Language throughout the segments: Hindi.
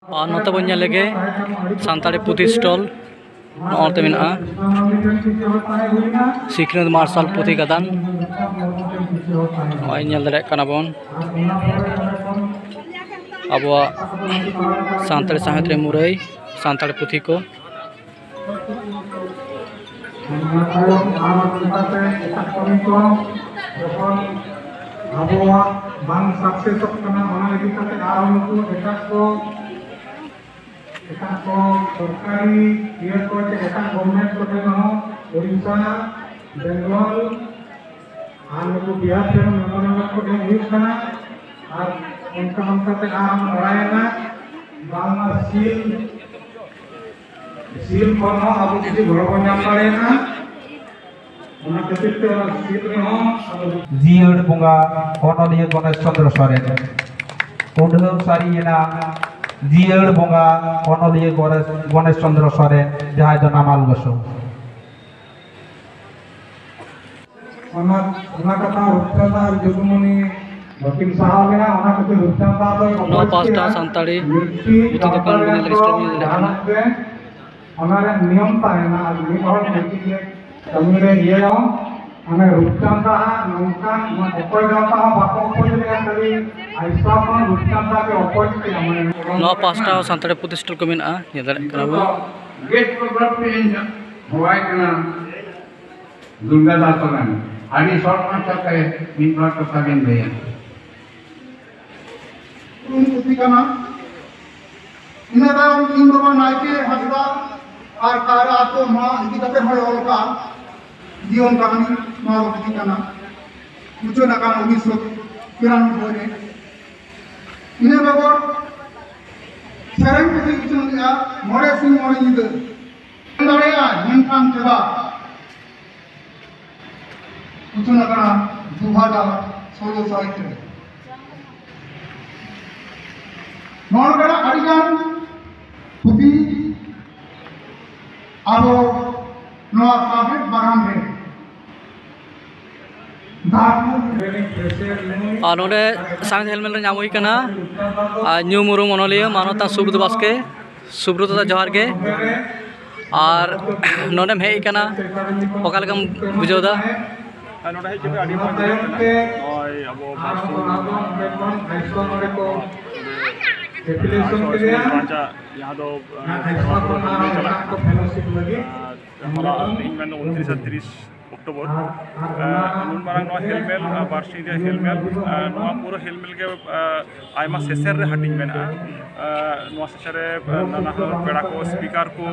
और नोते बन लगे सानताड़ी पुथी स्टॉल नोते मेना सिखनात मार्शल पुथी गादान बन अब सानताड़ी साहित्य रे मुरई सानताड़ी पुथी को सरकारी गवर्नमेंट उड़ीसा बेंगल और बिहार मेमोरियल को सील अब किसी घर को जीड़ बंगा अनलिया गणेश चंद्र सोरेन उड़हम सारीना जीड़ बंगा अनलिया गणेश चंद्र सोरेन जहां दो नामाल बसु जुगमुनि बकिन साहबना नो पास्टा सानताड़ी पुथी दुकान नियम ताहेना कमी ये हमें रूपचंदा नौका अपोय गाता बाको अपोय खाली ऐसा रूपचंदा के अपोय नो पास्टा सानताड़ी पुथी स्टॉल को मेना गेट प्रोग्राम पे होय कना दुर्गा दासलन आदि शॉर्ट चलते मिनट तो साबिन भैया पुथी कना इना दाम इन दो नाइके हसदा और कारा तो मा इदी कते हय ओलका जीवन कहानी मा पुथी कना मुचो नका 1993 रे इने बगोर सेरेन पुथी चुनिया मोरे सिंह मोरे निद दाड़ेया मेनखान चला मुचो नका 2016 साहित्य नोनगड़ा अडिगान पुथी अब नवा साहिब बागान में और नोडे सांग हेलमेट नाम हुई कना न्यू मुरुम अनलिया मानवता सुब्रत बास्के सुब्रत जोहार के और नोडे हेई कना ओकालकम बुझोदा नोडे हेई जबे आडी मज ओय अबो यहाँ तो हमारा 29 अक्टोबर मांग हेलमेल बार्षिक हेलमेल पूरा हेलमेल के आयमा सेसर रे हाटिंग में सेसर नाना पेड़ा को स्पीकर को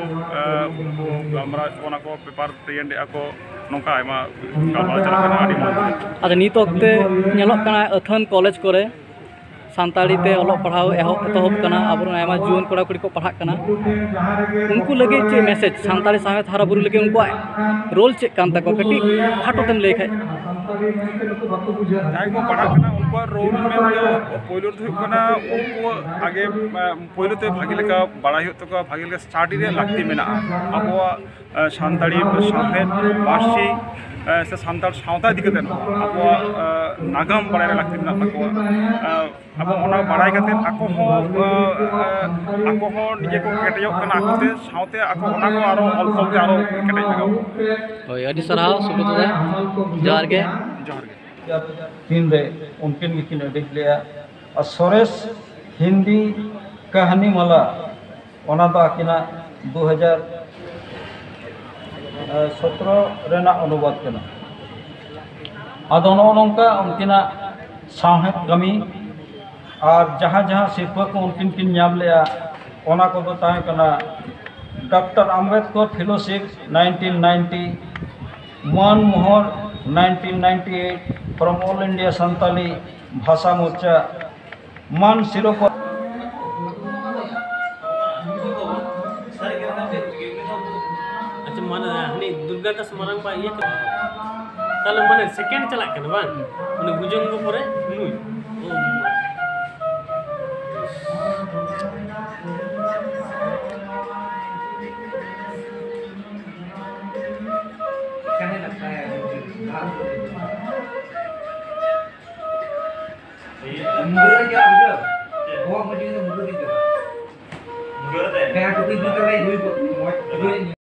पेपर प्रिंट को नौका आयमा गालवा चला अद नित वक्ते अथन कॉलेज करे सानताड़ी ते ओलो पढ़ाव एतहब कना अब आयमा जुआन कोड़ा कुड़ी को पढ़ा कना उनको लगे चे मैसेज सानताड़ी साहित्य हाराबुरु लगे उनको रोल चेक कान तको कटी खाटो तेम लेखाय जाय को पढ़ा कना उनको रोल में पहिलो तो कना उनको आगे पहिलो ते भागी लेका बड़ा हो तो भागी लेका स्टडी रे लागती मेना अब सानताड़ी साहित्य पार्सी से सानताड़ सावता दिखते अब नागाम बड़ा लागती मेना तको अब बड़ाई करते निजे को केटेजों सावते अलसलते केटेज लगे सराव सुब्रत जोहार के तीन रे उनकिन गिकिन अडिक लिया और सोरेस हिंदी कहानी माला ओना तो आकिना 2017 रेना अनुवाद करना आदोनो नोंका उनकिना साहित्य कमी और जहाँ जहाँ सिरफा को उनकिन किन नाम लिया ओना को तो ताहे कना doctor Ambedkar fellowship 1990 Manmohan 1998 from all India Santali भाषा मोर्चा मान सिरोपा अच्छा मन हनी दुर्गा दास मरंग पा ये ताले माने सेकंड चला कना बान उनी बुजंग परे नुई कहने लगता है मुझे क्या मुझे वो मुझे तो मुझे Kaya aku tidur terus